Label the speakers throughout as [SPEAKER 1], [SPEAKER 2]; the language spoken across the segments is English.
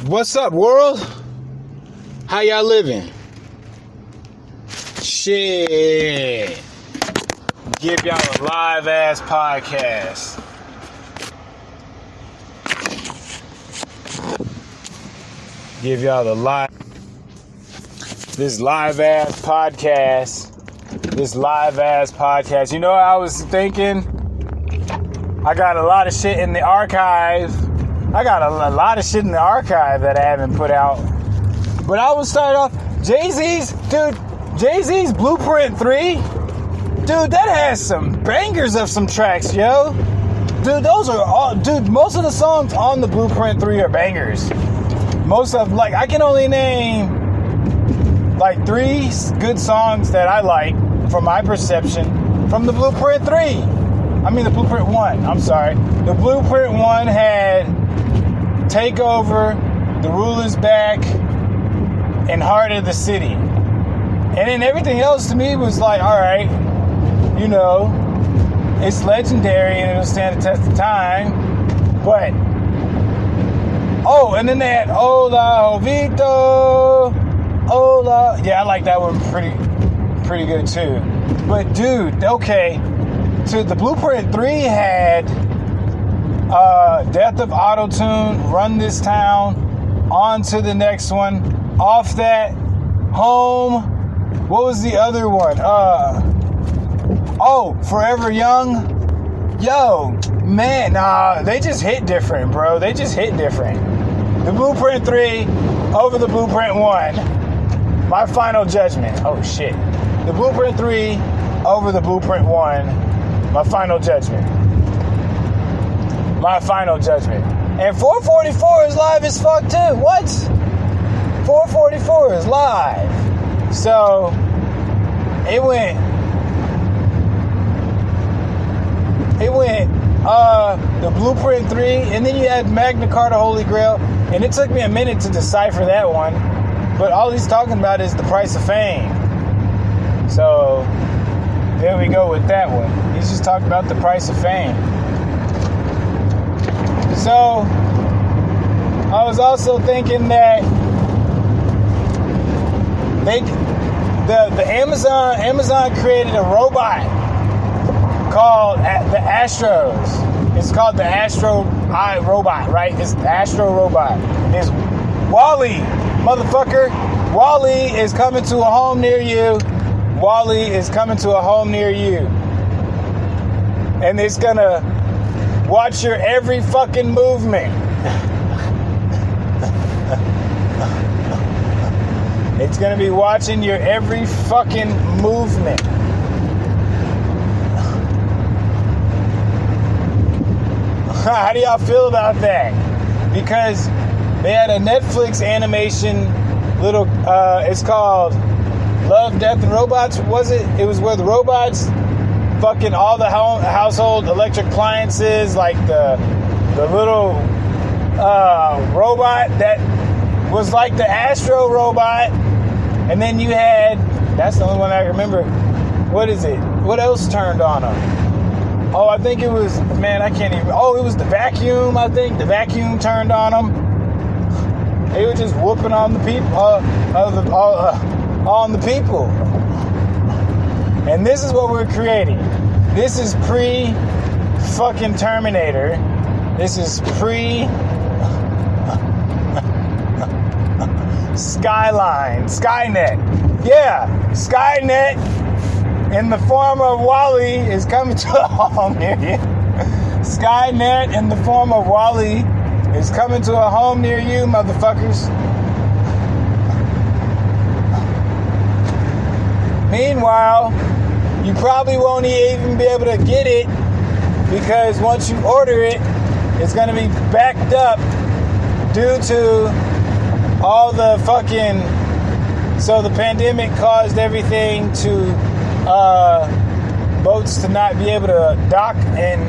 [SPEAKER 1] What's up, world? How y'all living? Shit. Give y'all a live ass podcast. Give y'all the this live ass podcast. You know what I was thinking? I got a lot of shit in the archive. I got a lot of shit in the archive that I haven't put out. But I will start off. Jay-Z's Blueprint 3. Dude, that has some bangers of some tracks, yo. Dude, those are all. Dude, most of the songs on the Blueprint 3 are bangers. Most of, like, I can only name, like, 3 good songs that I like, from my perception, from the Blueprint 3. I mean, the Blueprint 1. I'm sorry. The Blueprint 1 had Takeover, The Rule Is Back, and Heart of the City. And then everything else to me was like, alright, you know, it's legendary and it'll stand the test of time. But, oh, and then they had Hola Jovito, Hola. Yeah, I like that one pretty good too. But dude, okay, so the Blueprint 3 had Death of Auto-Tune, Run This Town, on to the next one. Off that, Home. What was the other one? Forever Young. Yo, man, nah, they just hit different, bro. They just hit different. The Blueprint 3 over the Blueprint 1. My final judgment. Oh, shit. The Blueprint 3 over the Blueprint 1. My final judgment. My final judgment. And 444 is live as fuck too. What? 444 is live. So it went the Blueprint 3, and then you had Magna Carta Holy Grail, and it took me a minute to decipher that one. But all he's talking about is the price of fame. So there we go with that one. He's just talking about the price of fame. So I was also thinking that the Amazon created a robot called the Astros. It's called the Astro robot, right? It's the Astro robot. It's Wally, motherfucker. Wally is coming to a home near you. Wally is coming to a home near you. And it's gonna watch your every fucking movement. It's gonna be watching your every fucking movement. How do y'all feel about that? Because they had a Netflix animation little, it's called Love, Death, and Robots, was it? It was where the robots fucking all the household electric appliances, like the little robot that was like the Astro robot. And then you had, that's the only one I remember. What is it? What else turned on them? Oh, I think it was, man, I can't even. Oh, it was the vacuum, I think. The vacuum turned on them. They were just whooping on the people, on the people. And this is what we're creating. This is pre-fucking Terminator. This is Skynet. Yeah, Skynet in the form of Wally is coming to a home near you. Skynet in the form of Wally is coming to a home near you, motherfuckers. Meanwhile, you probably won't even be able to get it because once you order it, it's going to be backed up due to all the fucking. So the pandemic caused everything to boats to not be able to dock and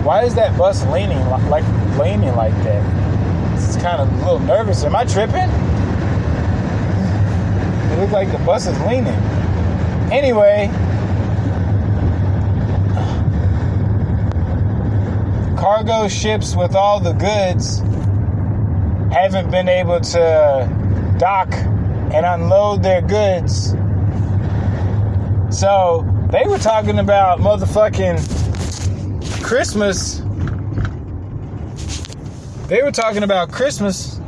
[SPEAKER 1] why is that bus leaning like that? It's kind of a little nervous. Am I tripping? It looks like the bus is leaning. Anyway, cargo ships with all the goods haven't been able to dock and unload their goods. So they were talking about motherfucking Christmas. They were talking about Christmas.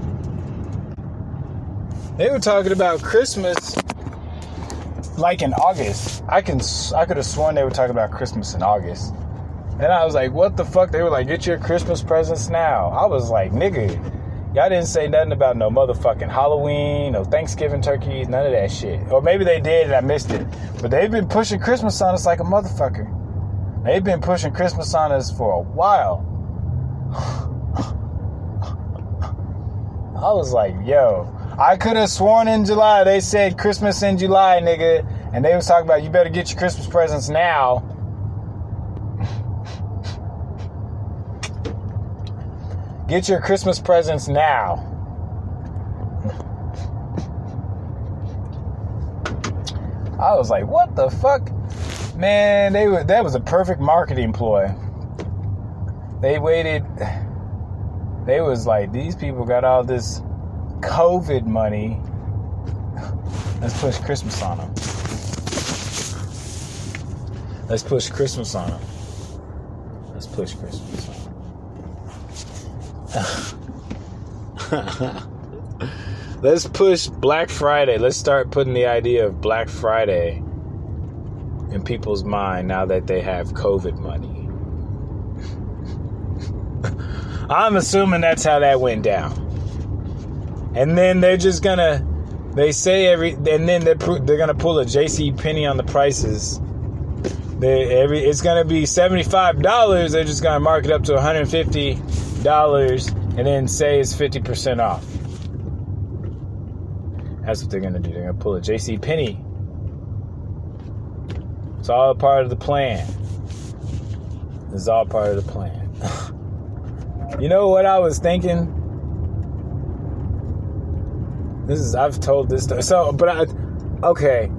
[SPEAKER 1] Like in August. I could have sworn they were talking about Christmas in August. And I was like, what the fuck? They were like, get your Christmas presents now. I was like, nigga, y'all didn't say nothing about no motherfucking Halloween, no Thanksgiving turkeys, none of that shit. Or maybe they did and I missed it. But they've been pushing Christmas on us like a motherfucker. They've been pushing Christmas on us for a while. I was like, yo, I could have sworn in July they said Christmas in July, nigga. And they was talking about you better get your Christmas presents now. Get your Christmas presents now. I was like, what the fuck? Man, that was a perfect marketing ploy. They waited. They was like, these people got all this COVID money. Let's push Christmas on them. Let's push Christmas on them. Let's push Christmas on them. Let's push Black Friday. Let's start putting the idea of Black Friday in people's mind now that they have COVID money. I'm assuming that's how that went down. And then they're just gonna, and then they're gonna pull a JC Penney on the prices. It's gonna be $75. They're just gonna mark it up to $150 and then say it's 50% off. That's what they're gonna do. They're gonna pull a JC Penney. It's all part of the plan. It's all part of the plan. You know what I was thinking? I've told this story. Okay.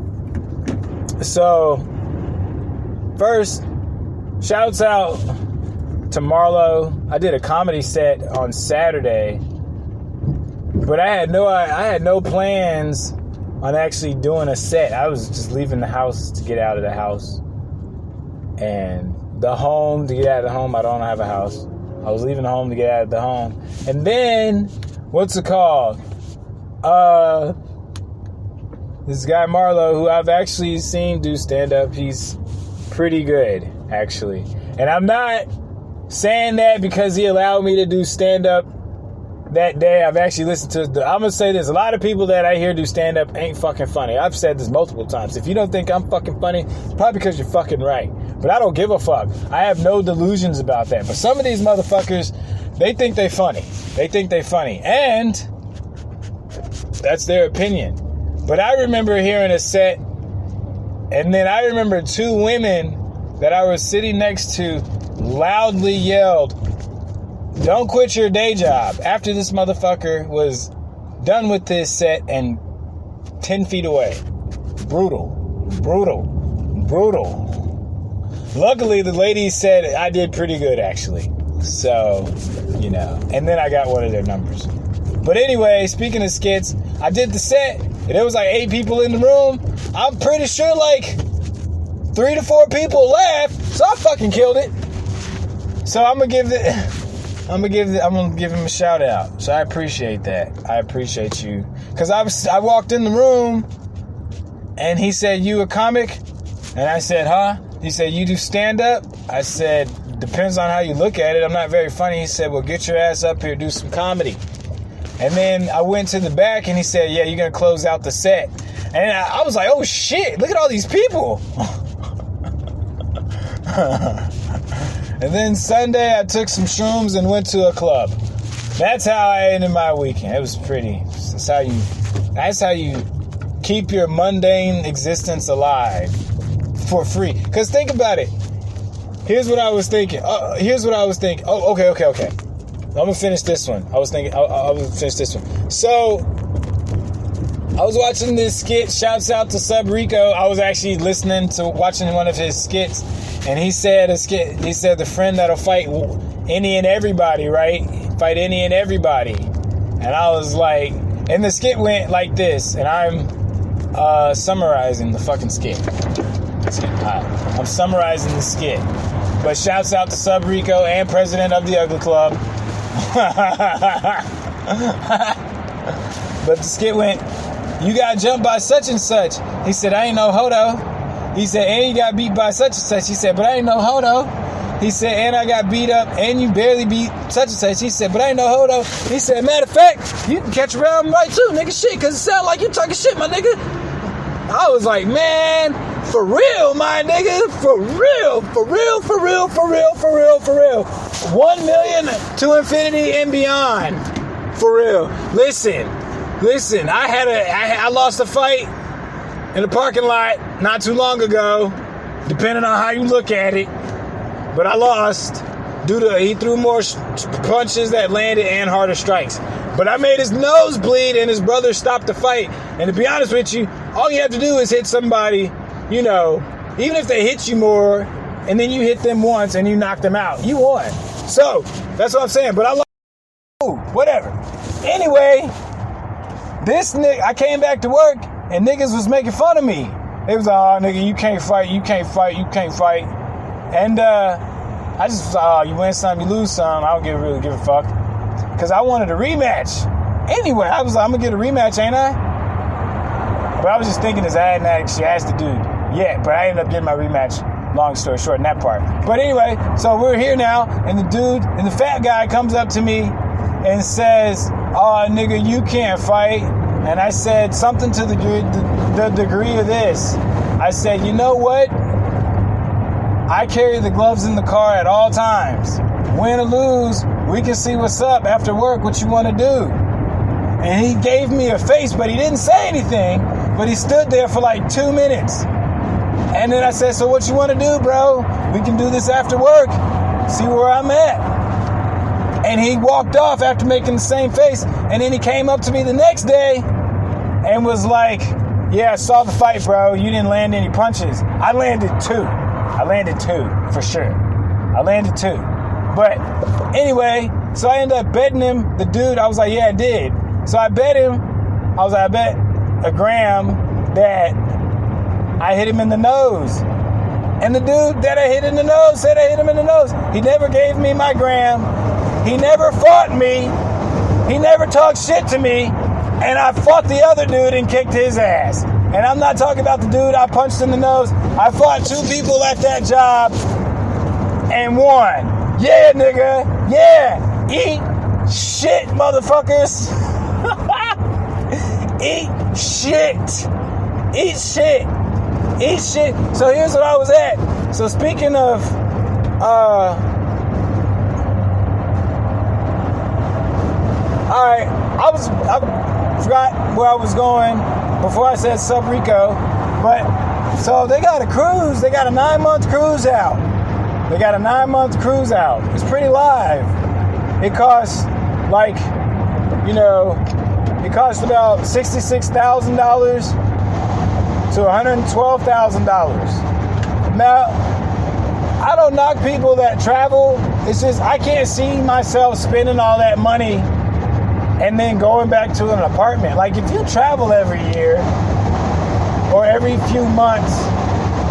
[SPEAKER 1] So, first, shouts out to Marlo. I did a comedy set on Saturday, but I had no plans on actually doing a set. I was just leaving the house to get out of the house. And the home, to get out of the home, I don't have a house. I was leaving the home to get out of the home. And then, what's it called? This guy Marlo, who I've actually seen do stand-up, he's pretty good, actually. And I'm not saying that because he allowed me to do stand-up that day. I've actually listened to I'm going to say this. A lot of people that I hear do stand-up ain't fucking funny. I've said this multiple times. If you don't think I'm fucking funny, it's probably because you're fucking right. But I don't give a fuck. I have no delusions about that. But some of these motherfuckers, they think they funny. They think they funny. And that's their opinion. But I remember hearing a set, and then I remember two women that I was sitting next to loudly yelled, "Don't quit your day job," after this motherfucker was done with this set and 10 feet away. Brutal. Luckily, the ladies said I did pretty good, actually. So, and then I got one of their numbers. But anyway, speaking of skits, I did the set, and there was like 8 people in the room. I'm pretty sure like 3 to 4 people laughed, so I fucking killed it. So I'm gonna give him a shout out. So I appreciate that. I appreciate you, because I walked in the room, and he said, "You a comic?" And I said, "Huh?" He said, "You do stand-up?" I said, "Depends on how you look at it. I'm not very funny." He said, "Well, get your ass up here, do some comedy." And then I went to the back, and he said, "Yeah, you're going to close out the set." And I was like, oh, shit, look at all these people. And then Sunday, I took some shrooms and went to a club. That's how I ended my weekend. It was pretty. That's how you keep your mundane existence alive for free. Because think about it. Here's what I was thinking. Oh, okay. I'm going to finish this one. I was thinking, I will finish this one. So, I was watching this skit. Shouts out to Sub Rico. I was actually watching one of his skits. And he said the friend that'll fight any and everybody, right? Fight any and everybody. And I was like, and the skit went like this, and I'm summarizing the fucking skit. See, I'm summarizing the skit. But shouts out to Sub Rico and president of the Ugly Club. But the skit went, you got jumped by such and such. He said, I ain't no hodo. He said, and you got beat by such and such. He said, but I ain't no hodo. He said, and I got beat up, and you barely beat such and such. He said, but I ain't no hodo. He said, matter of fact, you can catch around right too, nigga, shit, because it sound like you talking shit, my nigga. I was like, man, for real, my nigga, for real, for real, for real, for real, for real, for real. 1 million to infinity and beyond. For real. Listen, I lost a fight in the parking lot not too long ago, depending on how you look at it. But I lost due to he threw more punches that landed and harder strikes. But I made his nose bleed and his brother stopped the fight. And to be honest with you, all you have to do is hit somebody, you know, even if they hit you more, and then you hit them once and you knock them out. You won. So, that's what I'm saying. But I lost. Whatever. Anyway, this nigga, I came back to work and niggas was making fun of me. It was, oh, nigga, you can't fight. And I just was, you win some, you lose some. I don't really give a fuck. Because I wanted a rematch. Anyway, I was like, I'm going to get a rematch, ain't I? But I was just thinking as I hadn't actually asked the dude yet. But I ended up getting my rematch. Long story short in that part. But anyway, so we're here now. And the dude, and the fat guy comes up to me and says, oh, nigga, you can't fight. And I said something to the degree of this. I said, you know what? I carry the gloves in the car at all times. Win or lose, we can see what's up after work, what you want to do. And he gave me a face, but he didn't say anything. But he stood there for like 2 minutes. And then I said, so what you want to do, bro? We can do this after work. See where I'm at. And he walked off after making the same face. And then he came up to me the next day and was like, yeah, I saw the fight, bro. You didn't land any punches. I landed two, for sure. I landed two. But anyway, so I ended up betting him, the dude. I was like, yeah, I did. So I bet him, I bet a gram that I hit him in the nose. And the dude that I hit in the nose said I hit him in the nose. He never gave me my gram. He never fought me. He never talked shit to me. And I fought the other dude and kicked his ass. And I'm not talking about the dude I punched in the nose. I fought 2 people at that job and won. Yeah, nigga. Yeah. Eat shit, motherfuckers. Eat shit. Eat shit. Eat shit. So here's what I was at. So speaking of alright, I forgot where I was going before I said Sub Rico. But so they got a cruise, they got a 9-month cruise out. It's pretty live. It costs like, it costs about $66,000 to $112,000. Now, I don't knock people that travel. It's just I can't see myself spending all that money and then going back to an apartment. Like if you travel every year or every few months,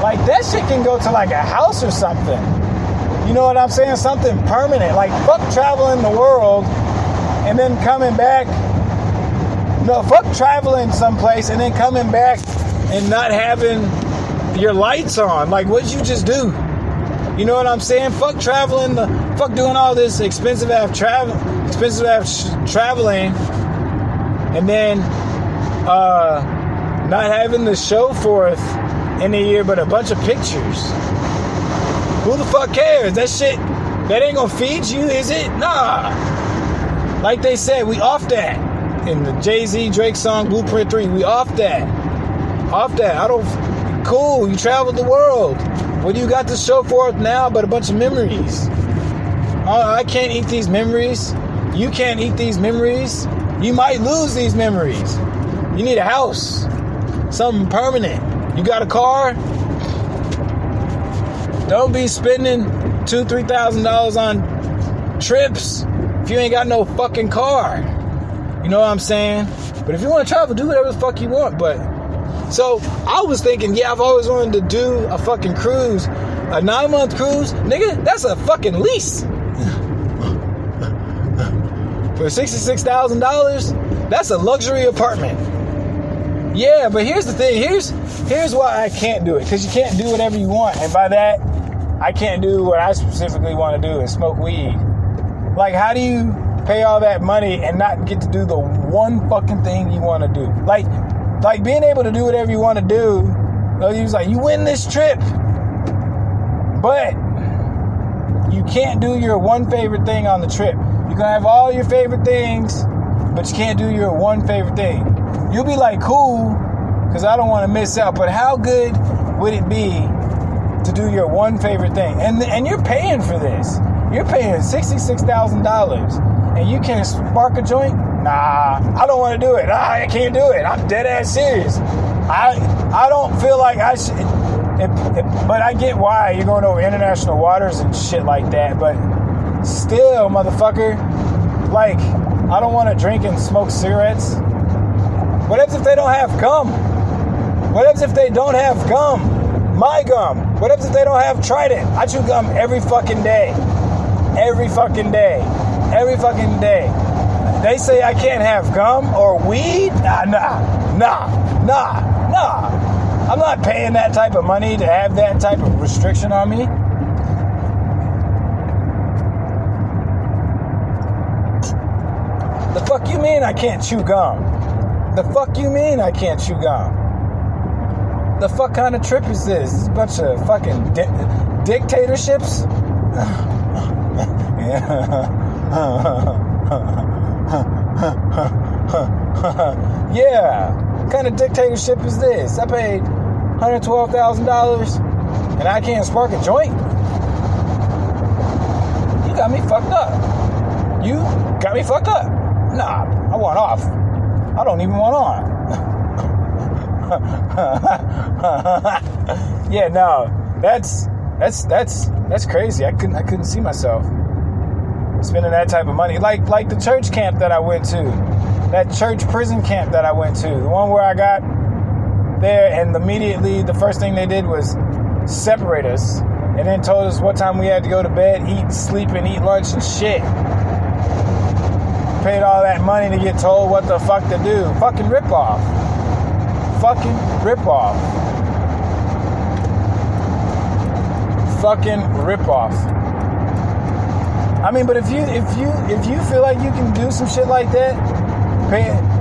[SPEAKER 1] like that shit can go to like a house or something. You know what I'm saying? Something permanent. Like fuck traveling the world and then coming back. No, fuck traveling someplace and then coming back and not having your lights on. Like, what'd you just do? You know what I'm saying? Fuck traveling, fuck doing all this expensive ass traveling, and then not having the show forth in a year, but a bunch of pictures. Who the fuck cares? That shit, that ain't gonna feed you, is it? Nah. Like they said, we off that. In the Jay-Z Drake song Blueprint 3, we off that. Cool, you traveled the world. What do you got to show forth now but a bunch of memories? I can't eat these memories. You can't eat these memories. You might lose these memories. You need a house. Something permanent. You got a car? Don't be spending $2,000-$3,000 on trips if you ain't got no fucking car. You know what I'm saying? But if you want to travel, do whatever the fuck you want. But so I was thinking, yeah, I've always wanted to do a fucking cruise, a 9-month cruise, nigga. That's a fucking lease for $66,000. That's a luxury apartment. Yeah, but here's the thing. Here's why I can't do it. Because you can't do whatever you want. And by that, I can't do what I specifically want to do and smoke weed. Like, how do you pay all that money and not get to do the one fucking thing you want to do? Like being able to do whatever you want to do. He was like, you win this trip, but you can't do your one favorite thing on the trip. You can have all your favorite things, but you can't do your one favorite thing. You'll be like, cool, because I don't want to miss out. But how good would it be to do your one favorite thing? And you're paying for this. You're paying $66,000, and you can't spark a joint? Nah, I don't want to do it. I can't do it. I'm dead ass serious. I don't feel like I should. But I get why you're going over international waters and shit like that. But still, motherfucker, like, I don't want to drink and smoke cigarettes. What if they don't have gum? What if they don't have gum? My gum. What if they don't have Trident? I chew gum every fucking day. Every fucking day. Every fucking day. They say I can't have gum or weed? Nah. I'm not paying that type of money to have that type of restriction on me. The fuck you mean I can't chew gum? The fuck you mean I can't chew gum? The fuck kind of trip is this? This is a bunch of fucking dictatorships? Yeah. What kind of dictatorship is this? I paid $112,000 and I can't spark a joint? You got me fucked up. You got me fucked up. Nah, I want off. I don't even want on. Yeah, no. That's crazy. I couldn't see myself spending that type of money. Like the church camp that I went to. That church prison camp that I went to. The one where I got there and immediately the first thing they did was separate us and then told us what time we had to go to bed, eat, sleep, and eat lunch and shit. Paid all that money to get told what the fuck to do. Fucking ripoff. Fucking ripoff. Fucking ripoff. I mean, but if you feel like you can do some shit like that,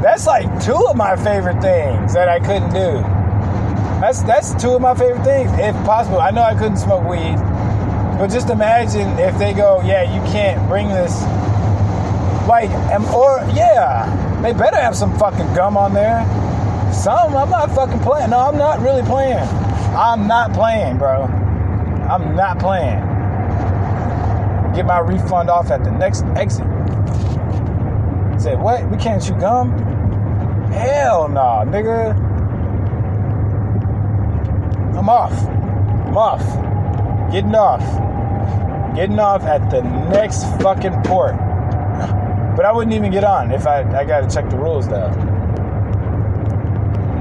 [SPEAKER 1] that's like two of my favorite things that I couldn't do. That's two of my favorite things, if possible. I know I couldn't smoke weed, but just imagine if they go, yeah, you can't bring this. Like, they better have some fucking gum on there. I'm not fucking playing. No, I'm not really playing. I'm not playing, bro. I'm not playing. Get my refund off at the next exit. Said, what? We can't chew gum? Hell no, nigga. I'm off. Getting off at the next fucking port. But I wouldn't even get on if I gotta check the rules though.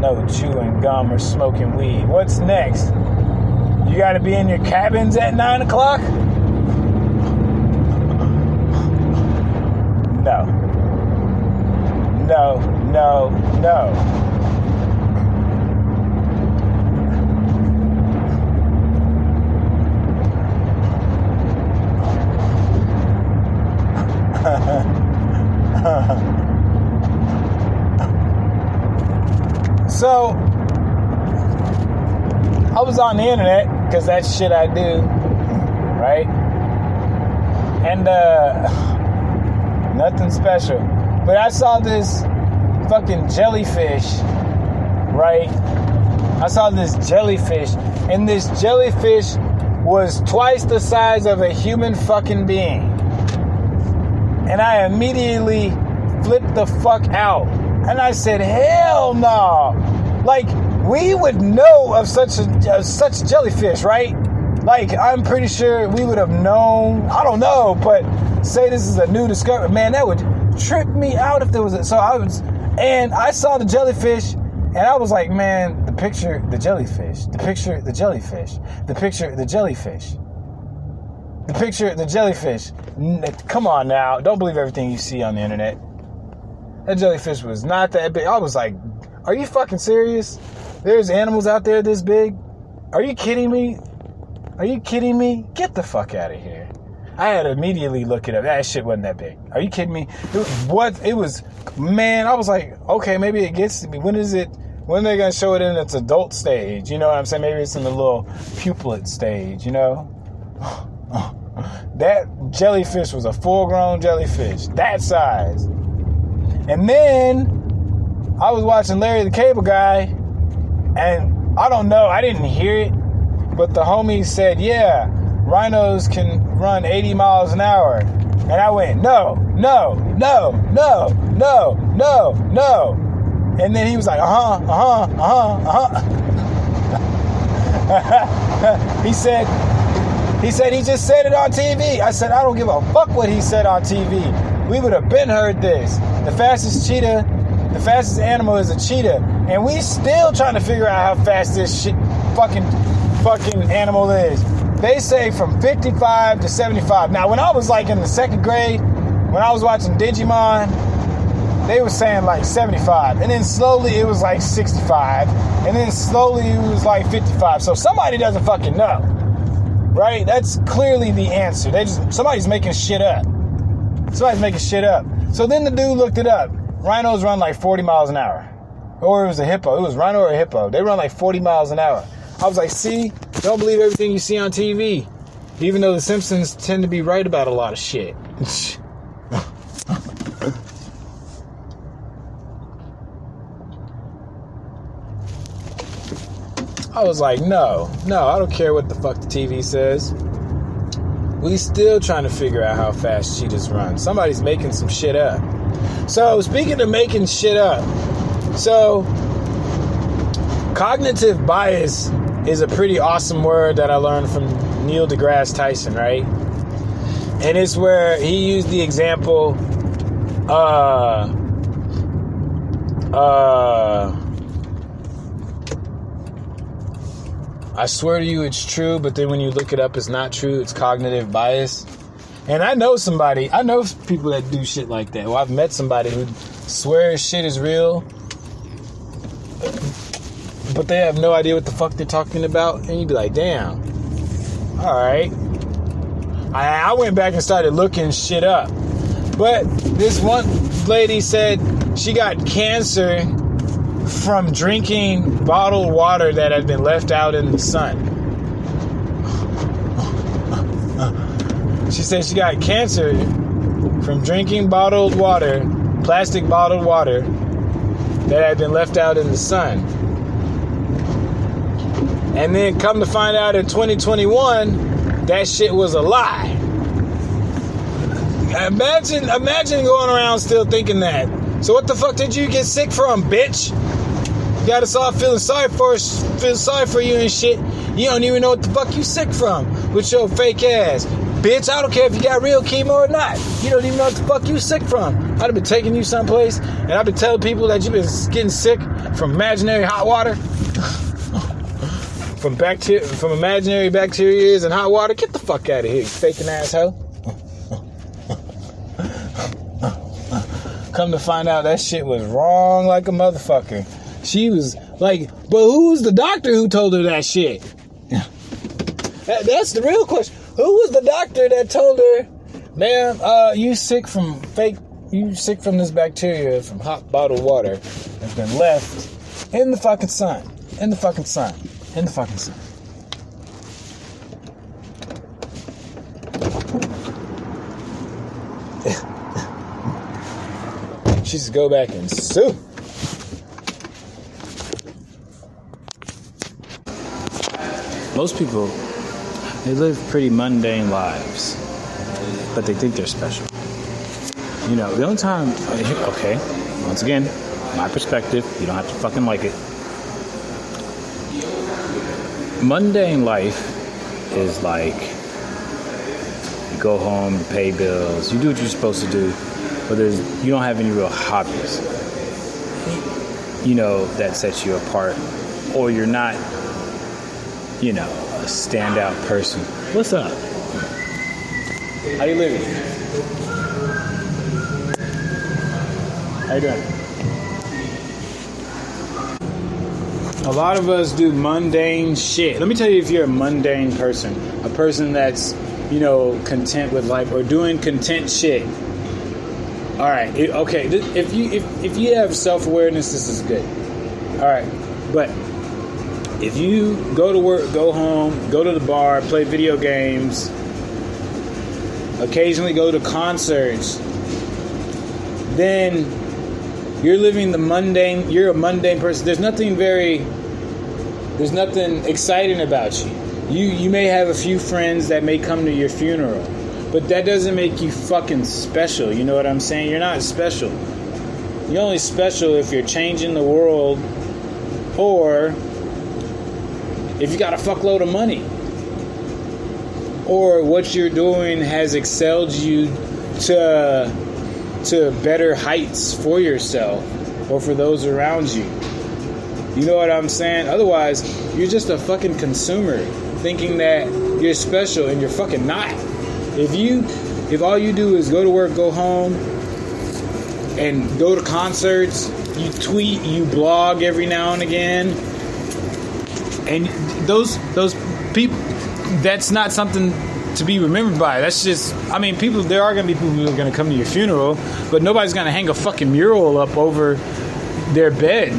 [SPEAKER 1] No chewing gum or smoking weed. What's next? You gotta be in your cabins at 9 o'clock? No. So, I was on the internet, because that's shit I do, right? And, nothing special. But I saw this fucking jellyfish, right? I saw this jellyfish, and this jellyfish was twice the size of a human fucking being. And I immediately flipped the fuck out. And I said, hell no. Like, we would know of such jellyfish, right? Like, I'm pretty sure we would have known. I don't know, but say this is a new discovery. Man, that would trip me out if there was and I saw the jellyfish, and I was like, man, the picture, the jellyfish, the picture, the jellyfish, the picture, the jellyfish, the picture, the jellyfish. Come on now, don't believe everything you see on the internet. That jellyfish was not that big. I was like, are you fucking serious? There's animals out there this big? Are you kidding me? Are you kidding me? Get the fuck out of here. I had to immediately look it up. That shit wasn't that big. Are you kidding me? Man, I was like, okay, maybe it gets to me. When are they going to show it in its adult stage? You know what I'm saying? Maybe it's in the little pupillate stage, you know? That jellyfish was a full-grown jellyfish. That size. And then I was watching Larry the Cable Guy, and I don't know, I didn't hear it, but the homie said, yeah, rhinos can run 80 miles an hour. And I went, no. And then he was like, He said he just said it on TV. I said, I don't give a fuck what he said on TV. We would have been heard this. The fastest animal is a cheetah. And we still trying to figure out how fast this shit fucking animal is. They say from 55 to 75. Now, when I was like in the second grade, when I was watching Digimon, they were saying like 75. And then slowly it was like 65. And then slowly it was like 55. So somebody doesn't fucking know. Right? That's clearly the answer. Somebody's making shit up. Somebody's making shit up. So then the dude looked it up. Rhinos run like 40 miles an hour. Or it was a hippo. It was rhino or a hippo. They run like 40 miles an hour. I was like, see? Don't believe everything you see on TV. Even though the Simpsons tend to be right about a lot of shit. I was like, no, I don't care what the fuck the TV says. We still trying to figure out how fast cheetahs run. Somebody's making some shit up. So, speaking of making shit up, so cognitive bias is a pretty awesome word that I learned from Neil deGrasse Tyson, right? And it's where he used the example, I swear to you it's true, but then when you look it up, it's not true. It's cognitive bias. And I know people that do shit like that. Well, I've met somebody who swears shit is real, but they have no idea what the fuck they're talking about. And you'd be like, damn. All right. I went back and started looking shit up. But this one lady said she got cancer from drinking bottled water that had been left out in the sun. She said she got cancer from drinking bottled water, plastic bottled water, that had been left out in the sun. And then come to find out in 2021, that shit was a lie. Imagine going around still thinking that. So what the fuck did you get sick from, bitch? You gotta start feeling sorry for you and shit. You don't even know what the fuck you sick from with your fake ass. Bitch, I don't care if you got real chemo or not. You don't even know what the fuck you sick from. I'd have been taking you someplace, and I've been telling people that you've been getting sick from imaginary hot water. from imaginary bacteria and hot water. Get the fuck out of here, you faking asshole. Come to find out that shit was wrong like a motherfucker. She was like, but who was the doctor who told her that shit? That's the real question. Who was the doctor that told her, ma'am, you sick from this bacteria from hot bottled water that's been left in the fucking sun. In the fucking sun. In the fucking sun. She should go back and sue. Most people, they live pretty mundane lives, but they think they're special. You know, the only time, okay, once again, my perspective, you don't have to fucking like it. Mundane life is like, you go home, you pay bills, you do what you're supposed to do, but you don't have any real hobbies, you know, that sets you apart, or you're not, you know, a standout person. What's up? How you living? How you doing? A lot of us do mundane shit. Let me tell you, if you're a mundane person, a person that's, you know, content with life or doing content shit. All right, okay. If you have self-awareness, this is good. All right, but if you go to work, go home, go to the bar, play video games, occasionally go to concerts, then you're living the mundane. You're a mundane person. There's nothing exciting about you. You may have a few friends that may come to your funeral, but that doesn't make you fucking special. You know what I'm saying? You're not special. You're only special if you're changing the world, or if you got a fuckload of money, or what you're doing has excelled you to better heights for yourself or for those around you. You know what I'm saying? Otherwise, you're just a fucking consumer thinking that you're special, and you're fucking not. If all you do is go to work, go home, and go to concerts, you tweet, you blog every now and again, and those people, that's not something to be remembered by. That's just, I mean, there are going to be people who are going to come to your funeral, but nobody's going to hang a fucking mural up over their bed.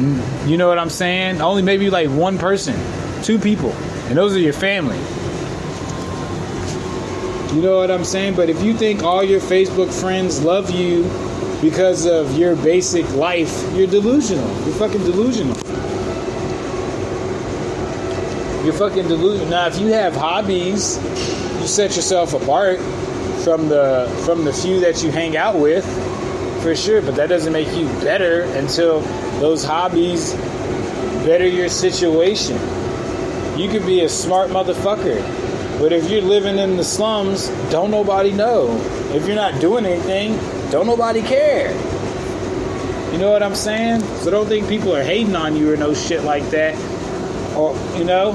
[SPEAKER 1] You know what I'm saying? Only maybe like one person, two people, and those are your family. You know what I'm saying? But if you think all your Facebook friends love you because of your basic life, you're delusional. You're fucking delusional. You're fucking delusional. Now, if you have hobbies, you set yourself apart from the few that you hang out with, for sure. But that doesn't make you better until those hobbies better your situation. You could be a smart motherfucker, but if you're living in the slums, don't nobody know. If you're not doing anything, don't nobody care. You know what I'm saying? So don't think people are hating on you or no shit like that. Or, you know,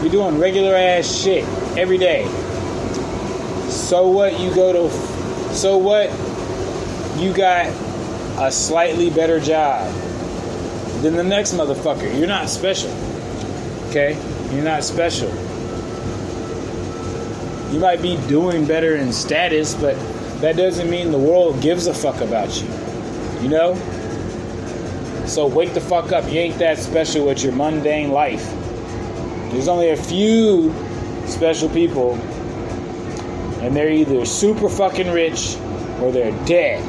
[SPEAKER 1] you're doing regular ass shit every day. So what you got a slightly better job than the next motherfucker. You're not special. Okay? You're not special. You might be doing better in status, but that doesn't mean the world gives a fuck about you. You know? So wake the fuck up. You ain't that special with your mundane life. There's only a few special people, and they're either super fucking rich or they're dead.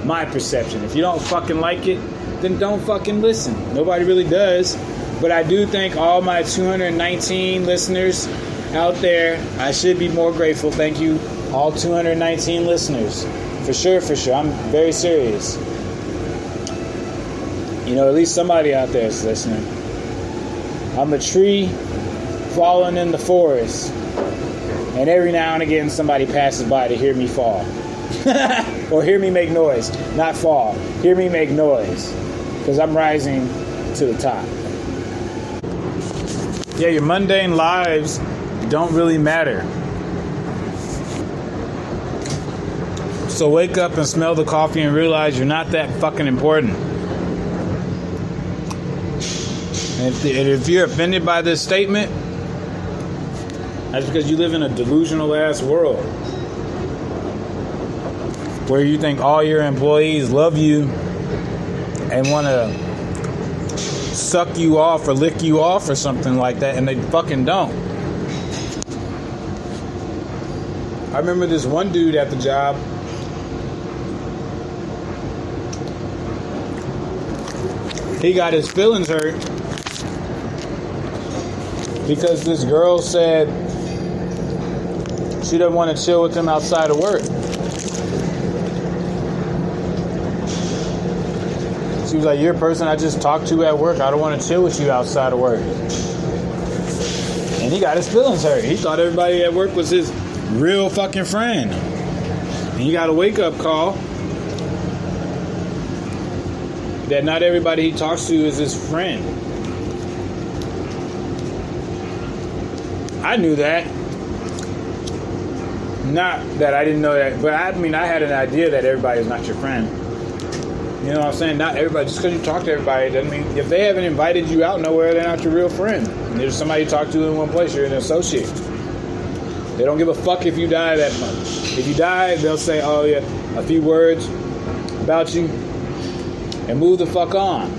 [SPEAKER 1] My perception. If you don't fucking like it, then don't fucking listen. Nobody really does. But I do thank all my 219 listeners out there. I should be more grateful. Thank you, all 219 listeners. For sure. I'm very serious. You know, at least somebody out there is listening. I'm a tree falling in the forest, and every now and again somebody passes by to hear me fall. Or hear me make noise. Not fall. Hear me make noise. Because I'm rising to the top. Yeah, your mundane lives don't really matter. So wake up and smell the coffee and realize you're not that fucking important. And if you're offended by this statement, that's because you live in a delusional ass world where you think all your employees love you and want to suck you off or lick you off or something like that, and they fucking don't. I remember this one dude at the job. He got his feelings hurt because this girl said she doesn't want to chill with him outside of work. She was like, "You're a person I just talked to at work. I don't want to chill with you outside of work." And he got his feelings hurt. He thought everybody at work was his real fucking friend. he got a wake-up call that not everybody he talks to is his friend. I knew that. Not that I didn't know that, but I mean, I had an idea that everybody is not your friend. You know what I'm saying? Not everybody. Just because you talk to everybody doesn't mean if they haven't invited you out nowhere, they're not your real friend. And there's somebody you talk to in one place, you're an associate. They don't give a fuck if you die that much. If you die, they'll say, oh yeah, a few words about you and move the fuck on.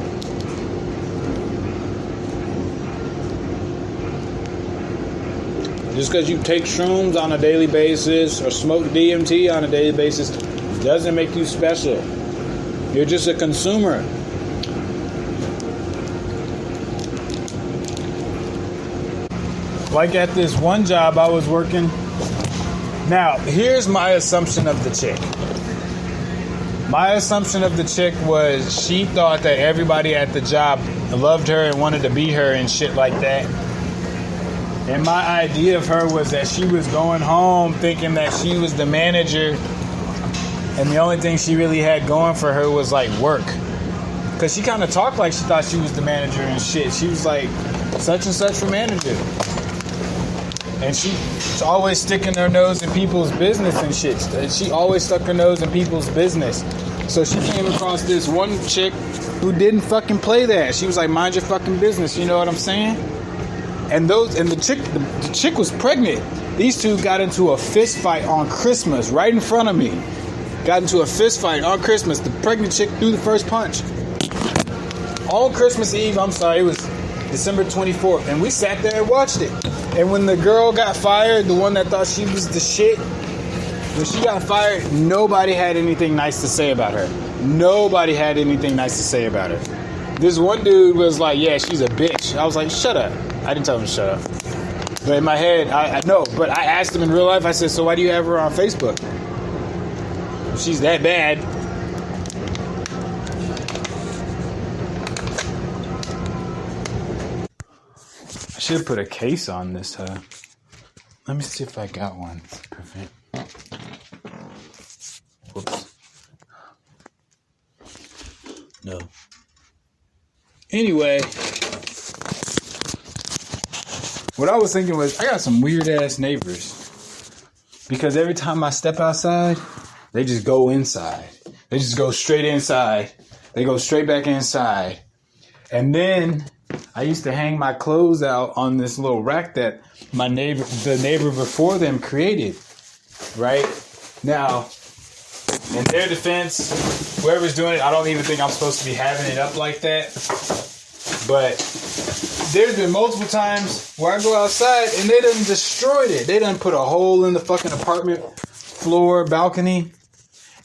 [SPEAKER 1] Just because you take shrooms on a daily basis or smoke DMT on a daily basis doesn't make you special. You're just a consumer. Like at this one job I was working. Now, here's my assumption of the chick. My assumption of the chick was she thought that everybody at the job loved her and wanted to be her and shit like that. And my idea of her was that she was going home thinking that she was the manager and the only thing she really had going for her was like work. Because she kind of talked like she thought she was the manager and shit. She was like, such and such for manager. And she's always sticking her nose in people's business and shit. She always stuck her nose in people's business. So she came across this one chick who didn't fucking play that. She was like, mind your fucking business. You know what I'm saying? And the chick was pregnant. These two got into a fist fight on Christmas right in front of me. Got into a fist fight on Christmas. The pregnant chick threw the first punch. On Christmas Eve, it was December 24th. And we sat there and watched it. And when the girl got fired, the one that thought she was the shit, when she got fired, nobody had anything nice to say about her. Nobody had anything nice to say about her. This one dude was like, yeah, she's a bitch. I was like, shut up. I didn't tell him to shut up. But in my head, I know. But I asked him in real life, I said, so why do you have her on Facebook? If she's that bad. I should put a case on this, huh? Let me see if I got one. Prevent. Whoops. No. Anyway, what I was thinking was, I got some weird ass neighbors. Because every time I step outside, they just go inside. They just go straight inside. They go straight back inside. And then I used to hang my clothes out on this little rack that the neighbor before them created. Right? Now, in their defense, whoever's doing it, I don't even think I'm supposed to be having it up like that. But there's been multiple times where I go outside and they done destroyed it. They done put a hole in the fucking apartment floor, balcony.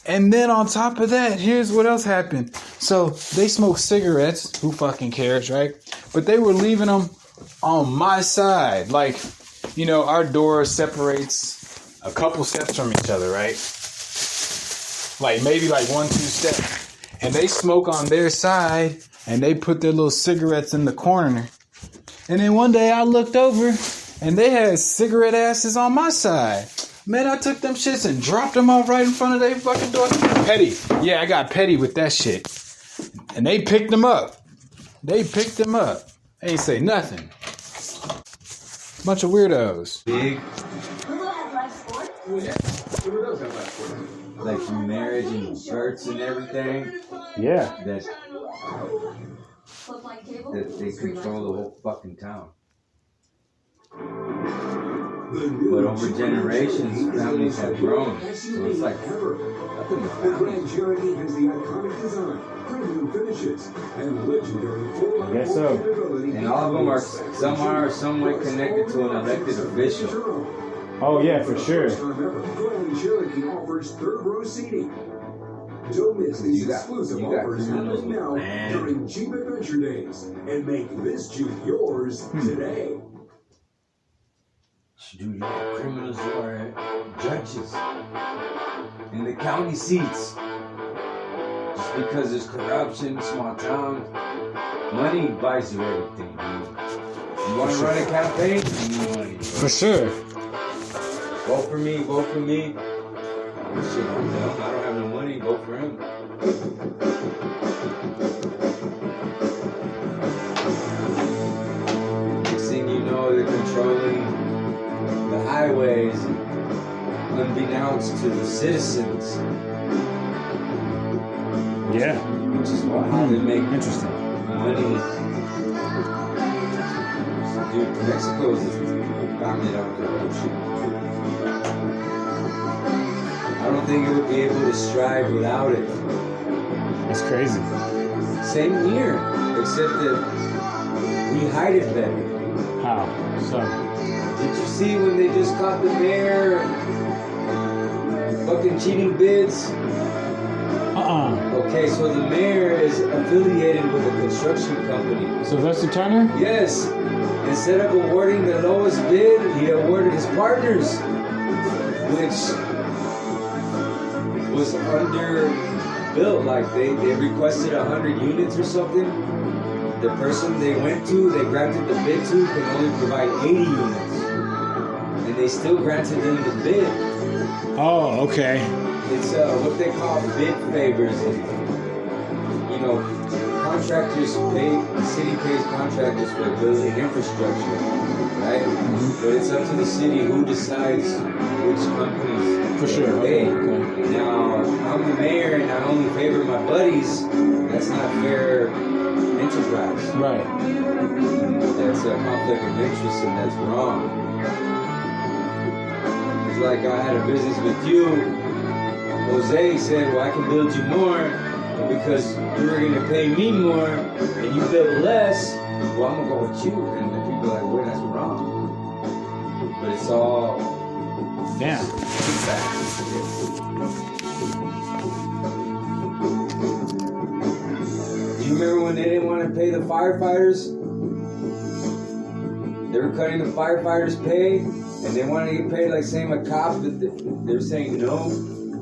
[SPEAKER 1] And then on top of that, here's what else happened. So they smoke cigarettes. Who fucking cares, right? But they were leaving them on my side. Like, you know, our door separates a couple steps from each other, right? Like maybe like 1-2 steps. And they smoke on their side and they put their little cigarettes in the corner. And then one day I looked over and they had cigarette asses on my side. Man, I took them shits and dropped them off right in front of their fucking door. Petty. Yeah, I got petty with that shit. And they picked them up. They picked them up. They ain't say nothing. Bunch of weirdos. Big. Yeah.
[SPEAKER 2] Like marriage and births and everything.
[SPEAKER 1] Yeah.
[SPEAKER 2] That they control the whole fucking town. But over generations, families have grown. So it's like nothing but family.
[SPEAKER 1] I guess so.
[SPEAKER 2] And all of them are somehow or some way connected to an elected official.
[SPEAKER 1] Oh yeah, for sure.
[SPEAKER 3] Don't miss these exclusive offers now during Jeep Adventure Days and make this Jeep yours today.
[SPEAKER 2] Dude, you got criminals who are judges in the county seats. Just because there's corruption, small town, money buys you everything, dude. You want to run a campaign? You need money.
[SPEAKER 1] For sure.
[SPEAKER 2] Vote for me, vote for me. Shit, I'm dumb. I don't have no money. Go for him. Next thing you know, they're controlling the highways, unbeknownst to the citizens.
[SPEAKER 1] Yeah.
[SPEAKER 2] Which is how they make
[SPEAKER 1] Interesting.
[SPEAKER 2] money. Dude, Mexico is founded on corruption. I don't think it would be able to strive without it.
[SPEAKER 1] That's crazy.
[SPEAKER 2] Same here, except that we hide it better.
[SPEAKER 1] How? So.
[SPEAKER 2] Did you see when they just caught the mayor fucking cheating bids? Okay, so the mayor is affiliated with a construction company.
[SPEAKER 1] Sylvester Turner?
[SPEAKER 2] Yes. Instead of awarding the lowest bid, he awarded his partners, which was underbuilt. Like they requested 100 units or something. The person they went to, they granted the bid to, can only provide 80 units. And they still granted them the bid.
[SPEAKER 1] Oh, okay.
[SPEAKER 2] It's what they call bid favors. And, you know, contractors pay, the city pays contractors for building infrastructure, right? Mm-hmm. But it's up to the city who decides which companies
[SPEAKER 1] for sure
[SPEAKER 2] pay.
[SPEAKER 1] Okay.
[SPEAKER 2] Now, I'm the mayor and I only favor my buddies. That's not fair enterprise.
[SPEAKER 1] Right.
[SPEAKER 2] That's a conflict of interest and that's wrong. It's like I had a business with you. Jose said, well, I can build you more because you were going to pay me more and you build less. Well, I'm going to go with you. And the people are like, wait, that's wrong. But it's all...
[SPEAKER 1] Damn.
[SPEAKER 2] Do you remember when they didn't want to pay the firefighters? They were cutting the firefighters' pay and they wanted to get paid like same a cop, but they were saying no.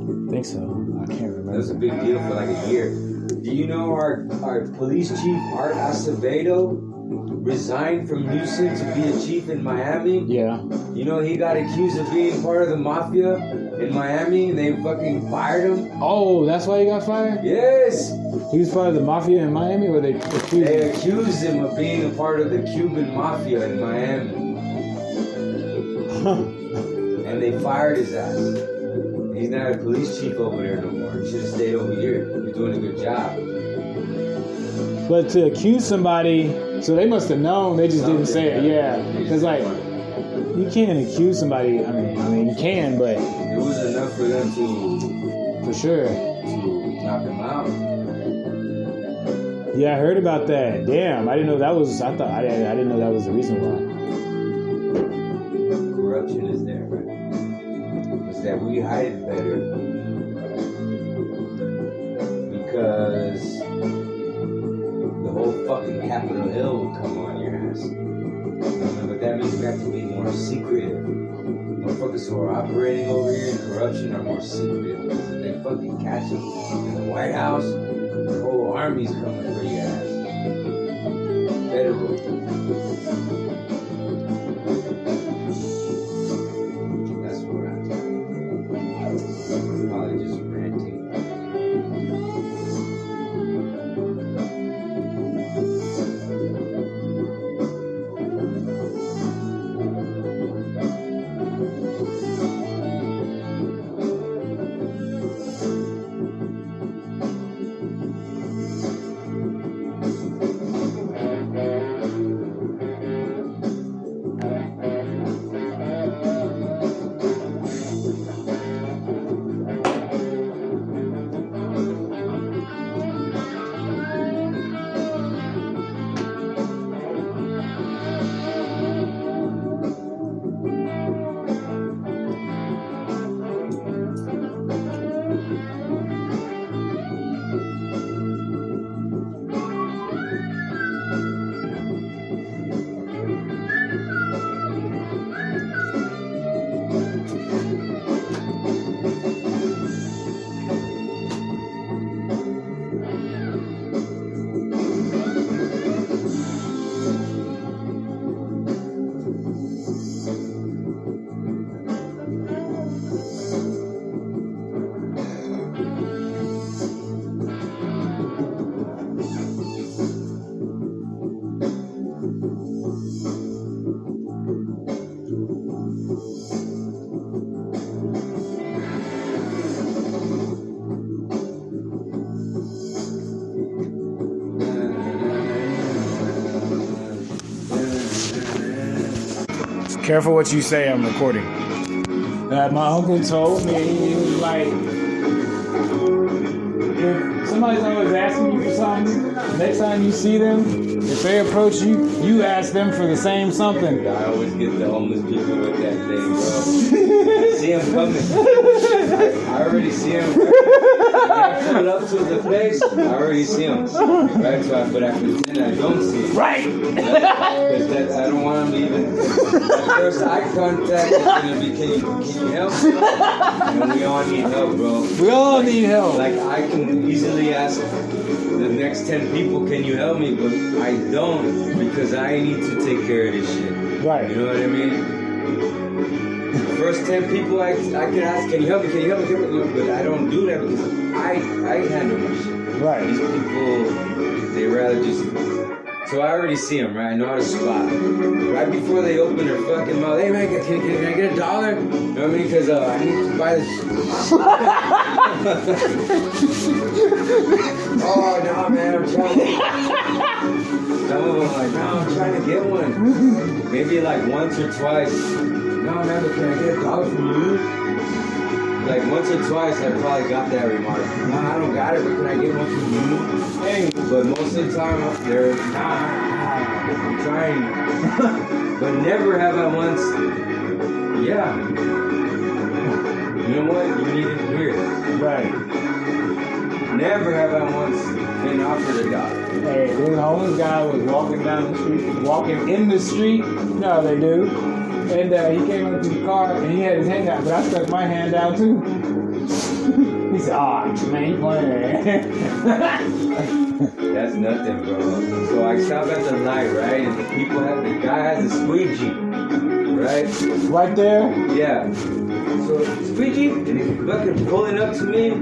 [SPEAKER 1] I think so. I can't remember.
[SPEAKER 2] That was a big deal for like a year. Do you know our police chief, Art Acevedo, resigned from Houston to be a chief in Miami?
[SPEAKER 1] Yeah.
[SPEAKER 2] You know, he got accused of being part of the mafia in Miami and they fucking fired him.
[SPEAKER 1] Oh, that's why he got fired?
[SPEAKER 2] Yes!
[SPEAKER 1] He was part of the mafia in Miami, or they accused him?
[SPEAKER 2] They accused him of being a part of the Cuban mafia in Miami. And they fired his ass. He's not a police chief over there no more. He should have stayed over here. You're doing a good job.
[SPEAKER 1] But to accuse somebody, so they must have known. They just didn't say it. Yeah, because like you can't accuse somebody. I mean you can, but
[SPEAKER 2] it was enough for them to,
[SPEAKER 1] for sure,
[SPEAKER 2] to knock him out.
[SPEAKER 1] Yeah, I heard about that. Damn, I didn't know that was. I didn't know that was the reason why.
[SPEAKER 2] Corruption is there, man. It's that we hide it better because the whole fucking Capitol Hill will come on your ass. But that means we have to be more secretive. Motherfuckers who are operating over here in corruption are more secretive. If they fucking catch them in the White House, the whole army's coming for your ass. Federal. That's what I'm talking about. Probably just ranting.
[SPEAKER 1] Careful what you say, I'm recording. My uncle told me, he was like, if somebody's always asking you for something, next time you see them, if they approach you, you ask them for the same something.
[SPEAKER 2] I always get the homeless people with that thing, bro. See him coming. I already see him. Right? When I pull up to the place, I already see him. Right? But I pretend I don't see him.
[SPEAKER 1] Right.
[SPEAKER 2] Because I don't want him to even. That first eye contact is gonna be, can you help me? And we all need help, bro.
[SPEAKER 1] We all need help.
[SPEAKER 2] Like I can easily ask the next 10 people, can you help me? But I don't, because I need to take care of this shit.
[SPEAKER 1] Right.
[SPEAKER 2] You know what I mean? The first 10 people I can ask, can you help me? Can you help me? But I don't do that because I handle my shit.
[SPEAKER 1] Right.
[SPEAKER 2] These people, they rather just. So I already see them, right? I know how to spot. Right before they open their fucking mouth, hey man, can I get $1? You know what I mean? Because I need to buy this. Oh no, man, I'm trying to. Some of them like, no, I'm trying to get one. Maybe like once or twice. No, man, but can I get $1 from you? Like once or twice, I probably got that remark. No, I don't got it, but can I get one from you? Hey, but most of the time, they're I'm trying. But never have I once. Yeah. You know what? You need it here.
[SPEAKER 1] Right.
[SPEAKER 2] Never have I once been offered $1.
[SPEAKER 1] Hey, this homeless guy was walking down the street, walking in the street. No, they do. And he came up to the car and he had his hand out, but I stuck my hand out too. He said, "Ah, man, you playing."
[SPEAKER 2] That's nothing, bro. So I stop at the light, right? And the guy has a squeegee, right?
[SPEAKER 1] Right there?
[SPEAKER 2] Yeah. So squeegee, and he's fucking pulling up to me.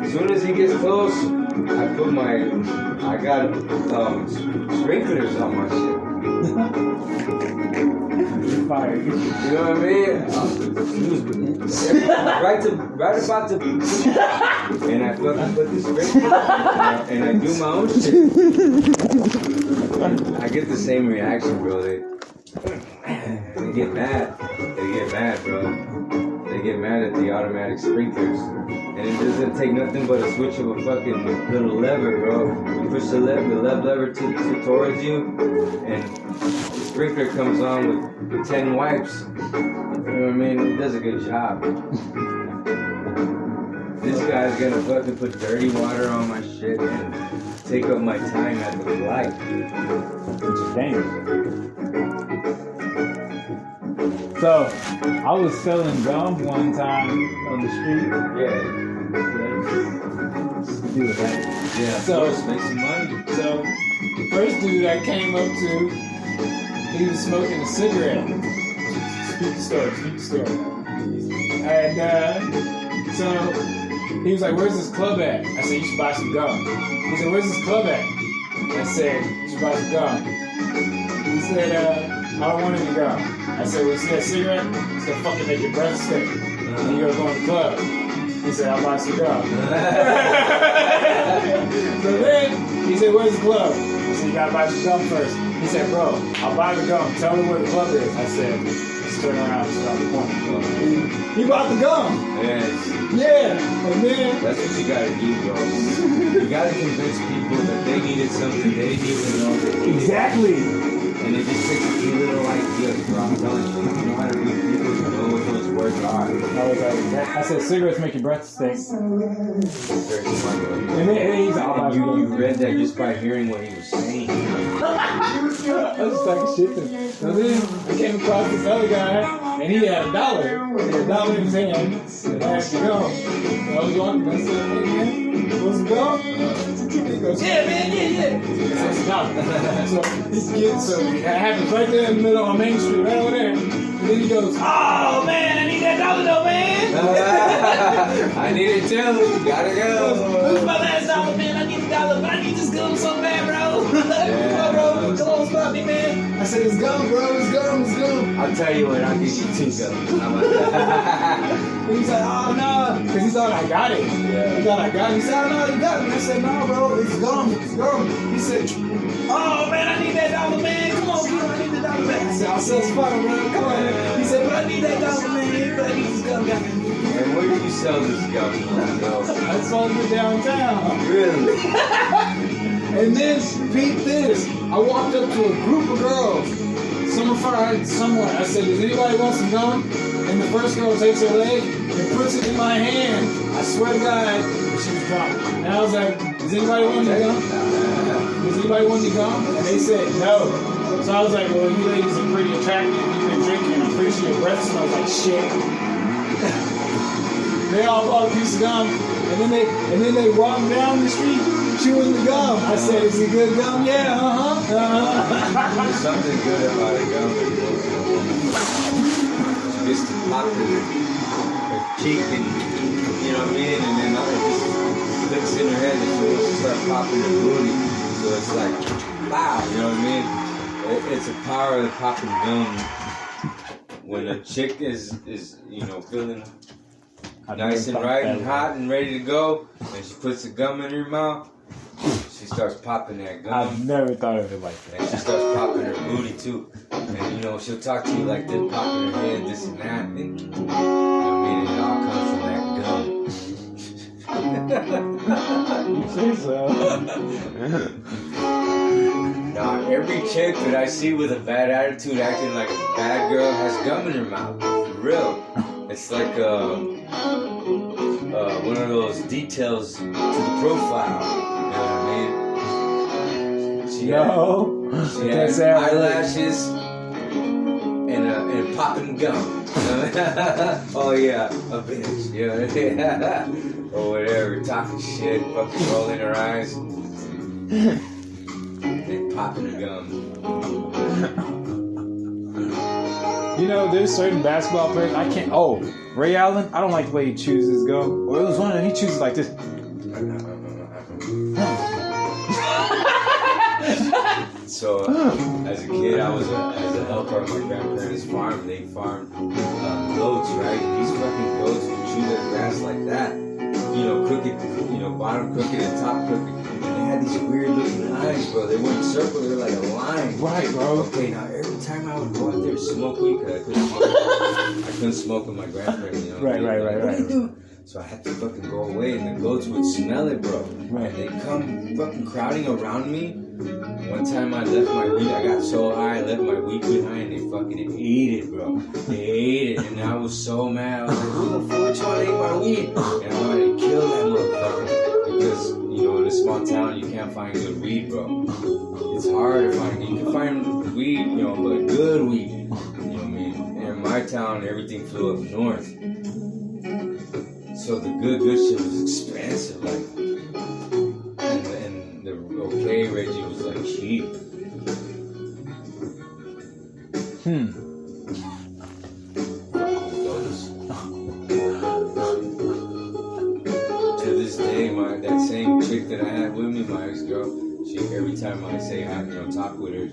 [SPEAKER 2] As soon as he gets close, I got sprinklers on my shit.
[SPEAKER 1] Fired.
[SPEAKER 2] You know what I mean? Right about to, and I fucking put the sprinkler, and I do my own shit. I get the same reaction, bro. They get mad. They get mad, bro. They get mad at the automatic sprinklers. And it doesn't take nothing but a switch of a fucking little lever, bro. You push the left lever towards you, and the sprinkler comes on with 10 wipes. You know what I mean? It does a good job. This guy's gonna fucking put dirty water on my shit and take up my time at the light.
[SPEAKER 1] Which is dangerous. So, I was selling gum one time on the street.
[SPEAKER 2] Yeah.
[SPEAKER 1] Do that.
[SPEAKER 2] Yeah,
[SPEAKER 1] So,
[SPEAKER 2] of course, make some money.
[SPEAKER 1] So, the first dude I came up to, he was smoking a cigarette. Speak the story. And so, he was like, "Where's this club at?" I said, "You should buy some gum." He said, "Where's this club at?" I said, "You should buy some gum." He said, "I don't want any gum." I said, "Well, you see that cigarette? It's gonna fucking make your breath stink. And you gotta go in the club." He said, "I'll buy some gum." So then, he said, "Where's the club?" I said, "You gotta buy some gum first." He said, "Bro, I'll buy the gum. Tell me where the club is." I said, "Let's turn around, it's around the corner." He bought the gum.
[SPEAKER 2] Yes.
[SPEAKER 1] Yeah. And then,
[SPEAKER 2] That's what you gotta do, bro. You gotta convince people that they needed something they didn't even know they needed.
[SPEAKER 1] exactly.
[SPEAKER 2] And it just takes a few little ideas, bro. I'm telling you, you know how to read people, you know what those words are.
[SPEAKER 1] I said, "Cigarettes make your breath stink."
[SPEAKER 2] Very smart, bro.
[SPEAKER 1] And then he's like,
[SPEAKER 2] And you read that just by hearing what he was saying.
[SPEAKER 1] I was just talking shit to him. So then I came across this other guy, and he had $1. He had $1 in his hand, and I had to go. So I was walking, I said, "Hey man, you want some gum?" He goes, "Yeah man, yeah." That's $1. So it happens right there in the middle on Main Street, right over there. And then he goes, "Oh man, I need that $1 though, man."
[SPEAKER 2] I need it too. Gotta go.
[SPEAKER 1] This is my last $1, man. I need the $1, but I need this gum so bad, bro. Come on, bro. Come on, spot me, man. I said, "It's gum, bro. It's gum. It's gum."
[SPEAKER 2] I'll tell you what, I'll give you 2 gums. How about that?
[SPEAKER 1] He's like, oh no, because he thought I got it.
[SPEAKER 2] Yeah.
[SPEAKER 1] He thought I got it. He said, oh no, you got it. I said, no, bro, it's gum. It's gum. He said, oh man, I need that $1, man. Come on, Peter, I need the $1, man. I said, I'll sell some bro. Come on, man. He said, but I need that $1, man. But I need this gum, guy.
[SPEAKER 2] And where do you sell this gum?
[SPEAKER 1] I sold it downtown.
[SPEAKER 2] Really?
[SPEAKER 1] And then, peep this. I walked up to a group of girls. Somewhere. I said, does anybody want some gum? And the first girl takes her leg and puts it in my hand. I swear to God, she was drunk. And I was like, does anybody want any gum? Does anybody want any gum? And they said, no. So I was like, well, you ladies are pretty attractive. You've been drinking. I'm pretty sure your breath smells like shit. They all bought a piece of gum. And then they walked down the street chewing the gum. I said, is it good gum? Yeah,
[SPEAKER 2] There's something good about a gum. Just to pop her cheek and, you know what I mean? And then it just clicks in her head and she'll start popping her booty. So it's like, wow, you know what I mean? It's the power of the popping gum. When a chick is you know, feeling nice and right and hot and ready to go, and she puts the gum in her mouth, she starts popping that gum.
[SPEAKER 1] I've never thought of it like that.
[SPEAKER 2] And she starts popping her booty too. And you know, she'll talk to you like this, popping her head, this and that. And, you know what I mean? It all comes from that gum.
[SPEAKER 1] You say so.
[SPEAKER 2] Now, every chick that I see with a bad attitude acting like a bad girl has gum in her mouth. For real. It's like one of those details to the profile. You know what I mean? She has eyelashes and a popping gum. Oh yeah, a bitch. Yeah. Or whatever, talking shit, fucking rolling her eyes, and popping gum.
[SPEAKER 1] You know, there's certain basketball players I can't. Oh, Ray Allen. I don't like the way he chews his gum. Or it was one of them. He chews like this.
[SPEAKER 2] So, as a kid, I was as a helper on my grandparents' farm. They farmed goats, right? These fucking goats would chew their grass like that. You know, crooked, you know, bottom crooked and top crooked. And they had these weird looking lines, bro. They weren't circle, they were like a line.
[SPEAKER 1] Right, bro.
[SPEAKER 2] Okay, now every time I would go out there to smoke weed, because I couldn't smoke with my grandparents, you know.
[SPEAKER 1] Right.
[SPEAKER 2] What are you doing? So I had to fucking go away, and the goats would smell it, bro.
[SPEAKER 1] Right.
[SPEAKER 2] And they'd come fucking crowding around me. One time I left my weed, I got so high, I left my weed behind, they fucking ate it, bro. They ate it, and I was so mad. I was like, who the fuck trying to eat my weed? And I wanted to kill that motherfucker. Because, you know, in a small town, you can't find good weed, bro. It's hard to find. You can find weed, you know, but good weed. You know what I mean? And in my town, everything flew up north. So the good shit was expensive, like. And the okay Reggie was like cheap. To this day, that same chick that I had with me, my ex-girl, she every time I say I talk with her,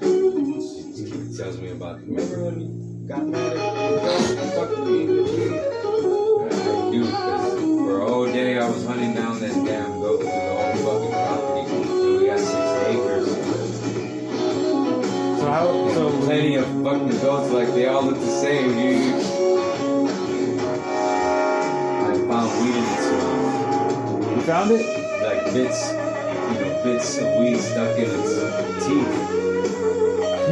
[SPEAKER 2] she tells me about, remember when you got mad at me, fucking me in the tree? I do, because for a whole day I was hunting down that damn goat with the whole fucking property. And we got 6 acres. So plenty of fucking goats, like they all look the same, dude. I found weed in its mouth.
[SPEAKER 1] You found it?
[SPEAKER 2] Like bits of weed stuck in its teeth.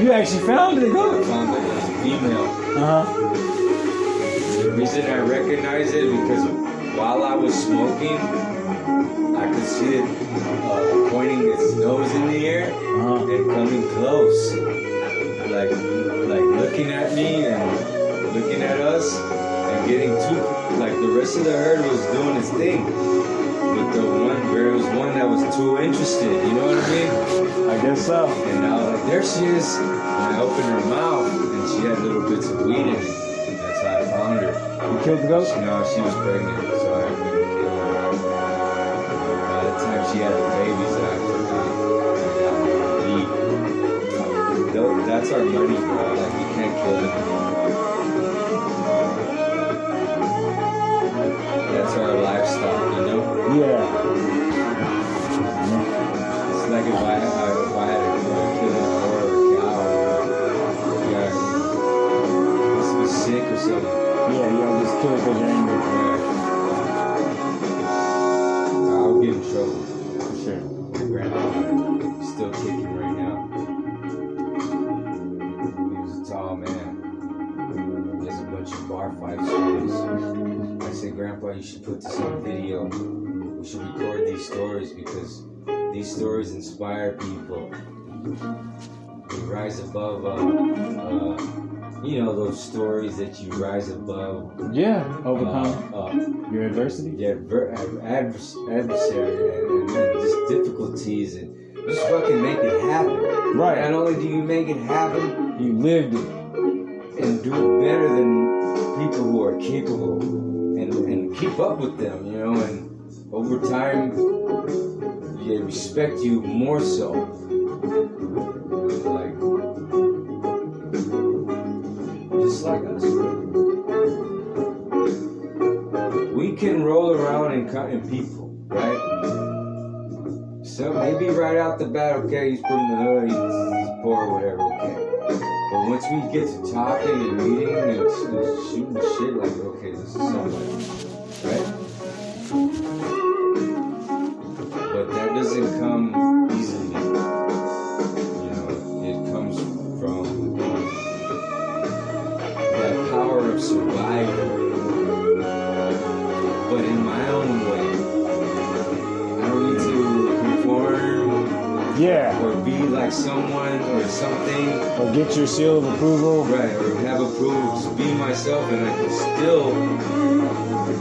[SPEAKER 1] You actually found it,
[SPEAKER 2] I
[SPEAKER 1] go.
[SPEAKER 2] found that it was a female. The reason I recognize it because while I was smoking, I could see it pointing its nose in the air and coming close, like looking at me and looking at us and getting too, like the rest of the herd was doing its thing, but there was one that was too interested. You know what I mean?
[SPEAKER 1] I guess so.
[SPEAKER 2] And I was like, there she is. And I opened her mouth and she had little bits of weed in it. That's how I found her.
[SPEAKER 1] You killed the goat?
[SPEAKER 2] No, she was pregnant, so I couldn't kill her. By the time she had the babies, I got eat. That's our money, bro. Like, you can't kill them.
[SPEAKER 1] Yeah.
[SPEAKER 2] It's like if I had to kill a horse or a cow, yeah, must be sick or something.
[SPEAKER 1] Yeah, you gotta just kill it because you're angry.
[SPEAKER 2] Yeah. I'll get in trouble.
[SPEAKER 1] For sure.
[SPEAKER 2] My grandpa is still kicking right now. He was a tall man. He has a bunch of bar fight stories. I said, Grandpa, you should put this on video. We should record these stories because these stories inspire people. They rise above, you know, those stories that you rise above.
[SPEAKER 1] Yeah, overcome your adversity.
[SPEAKER 2] Yeah, adversary and just difficulties and just fucking make it happen.
[SPEAKER 1] Right.
[SPEAKER 2] Not only do you make it happen,
[SPEAKER 1] You lived it.
[SPEAKER 2] and do it better than people who are capable and keep up with them, you know, and over time they respect you more so. Like just like us. We can roll around in people, right? So maybe right out the bat, okay, he's from the hood, he's poor or whatever, okay. But once we get to talking and meeting and shooting the shit, like, okay, this is somebody, right? But that doesn't come easily. You know, it comes from that power of survival. But in my own way. I don't need to conform.
[SPEAKER 1] Yeah.
[SPEAKER 2] Or be like someone or something.
[SPEAKER 1] Or get your seal of approval.
[SPEAKER 2] Right, or have approval. Just be myself and I can still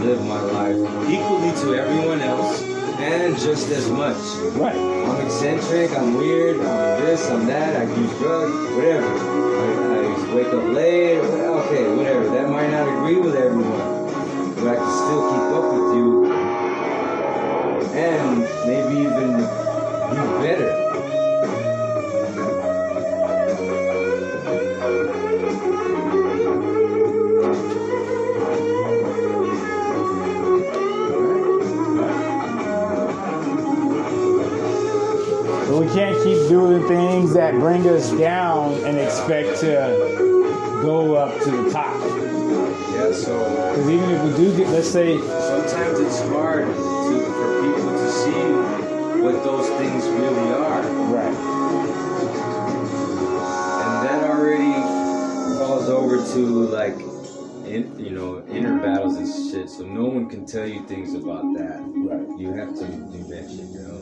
[SPEAKER 2] live my life equally to everyone else and just as much.
[SPEAKER 1] Right.
[SPEAKER 2] I'm eccentric, I'm weird, I'm this, I'm that, I use drugs, whatever. I wake up late, okay, whatever. That might not agree with everyone. But I can still keep up with you and maybe even do better.
[SPEAKER 1] But we can't keep doing things that bring us down and expect to go up to the top.
[SPEAKER 2] Yeah, so
[SPEAKER 1] Because even if we do get, let's say,
[SPEAKER 2] sometimes it's hard for people to see what those things really are.
[SPEAKER 1] right,
[SPEAKER 2] And that already falls over to like, inner battles and shit. So no one can tell you things about that.
[SPEAKER 1] right.
[SPEAKER 2] You have to do that shit, you know.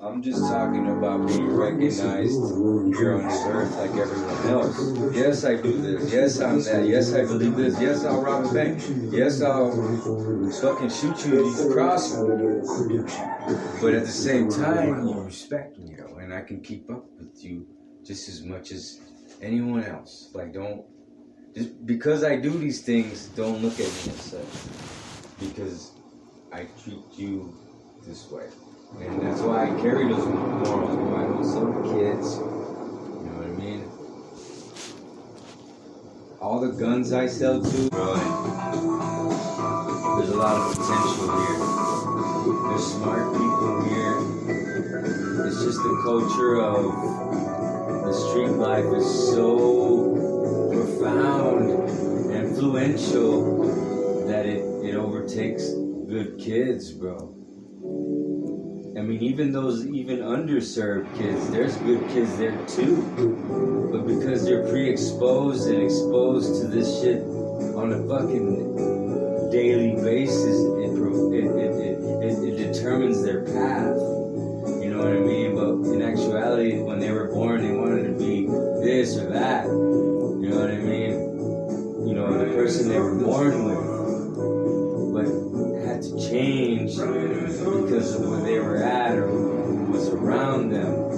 [SPEAKER 2] I'm just talking about being recognized here on this earth like everyone else. Yes, I do this. Yes, I'm that. Yes, I believe this. Yes, I'll rob a bank. Yes, I'll fucking shoot you if you cross me. But at the same time, you respect me, though, and I can keep up with you just as much as anyone else. Like, just because I do these things, don't look at me as such. Because I treat you this way. And that's why I carry those morals. I don't sell to kids. You know what I mean? All the guns I sell to, bro, there's a lot of potential here. There's smart people here. It's just the culture of the street life is so profound and influential that it overtakes good kids, bro. I mean, even underserved kids, there's good kids there too. But because they're pre-exposed and exposed to this shit on a fucking daily basis, it determines their path. You know what I mean? But in actuality, when they were born, they wanted to be this or that. You know what I mean? You know, the person they were born with. But it had to change because of where they were at or who was around them.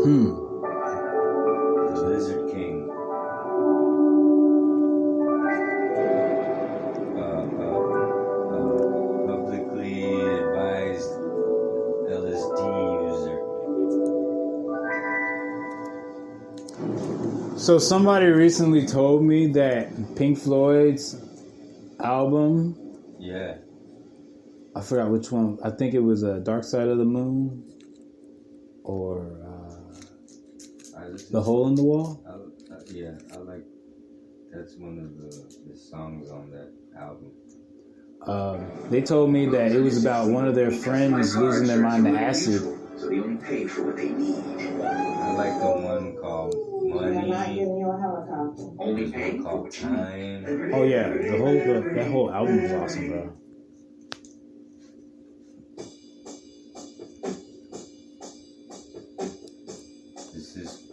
[SPEAKER 2] The Lizard King. Publicly advised LSD user.
[SPEAKER 1] So somebody recently told me that Pink Floyd's album,
[SPEAKER 2] Yeah.
[SPEAKER 1] I forgot which one. I think it was Dark Side of the Moon or The Hole in the Wall.
[SPEAKER 2] I like. That's one of the songs on that album.
[SPEAKER 1] They told me that it was about one of their friends losing their mind to acid.
[SPEAKER 3] So they only pay for what they need.
[SPEAKER 2] I like the one called Money.
[SPEAKER 4] I'm not giving you a helicopter.
[SPEAKER 3] Only
[SPEAKER 2] There's
[SPEAKER 3] pay
[SPEAKER 2] one
[SPEAKER 3] for
[SPEAKER 2] called
[SPEAKER 3] what you
[SPEAKER 2] Time.
[SPEAKER 3] need.
[SPEAKER 1] Oh yeah, that whole album was awesome, bro.
[SPEAKER 2] This is.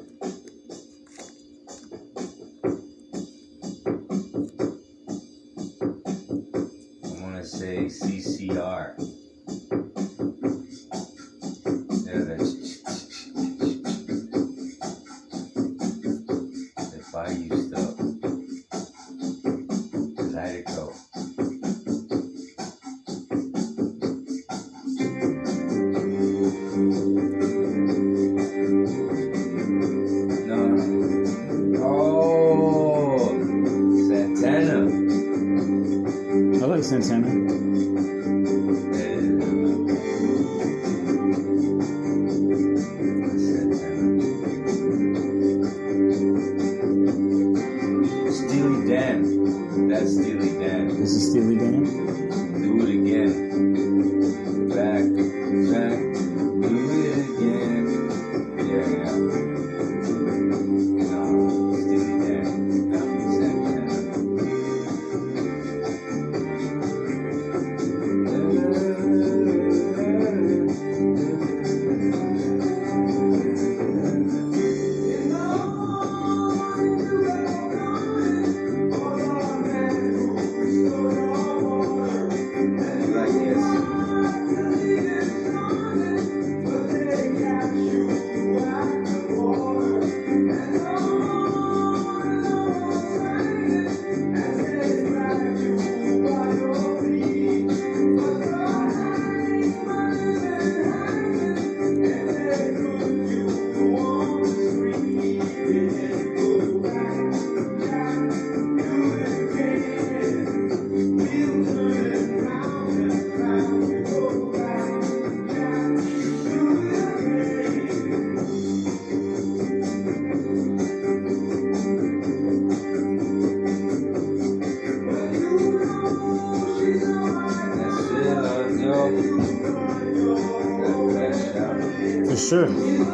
[SPEAKER 2] I want to say CCR. Yeah, that's. That Bayou stuff. Zydeco. No. Oh, Santana.
[SPEAKER 1] I like Santana.
[SPEAKER 2] Steely Dan. That's Steely Dan.
[SPEAKER 1] This is Steely Dan.
[SPEAKER 2] Do it again. Back. Do it again. Yeah. No, Steely Dan. Not Santana. Like this.
[SPEAKER 1] For sure.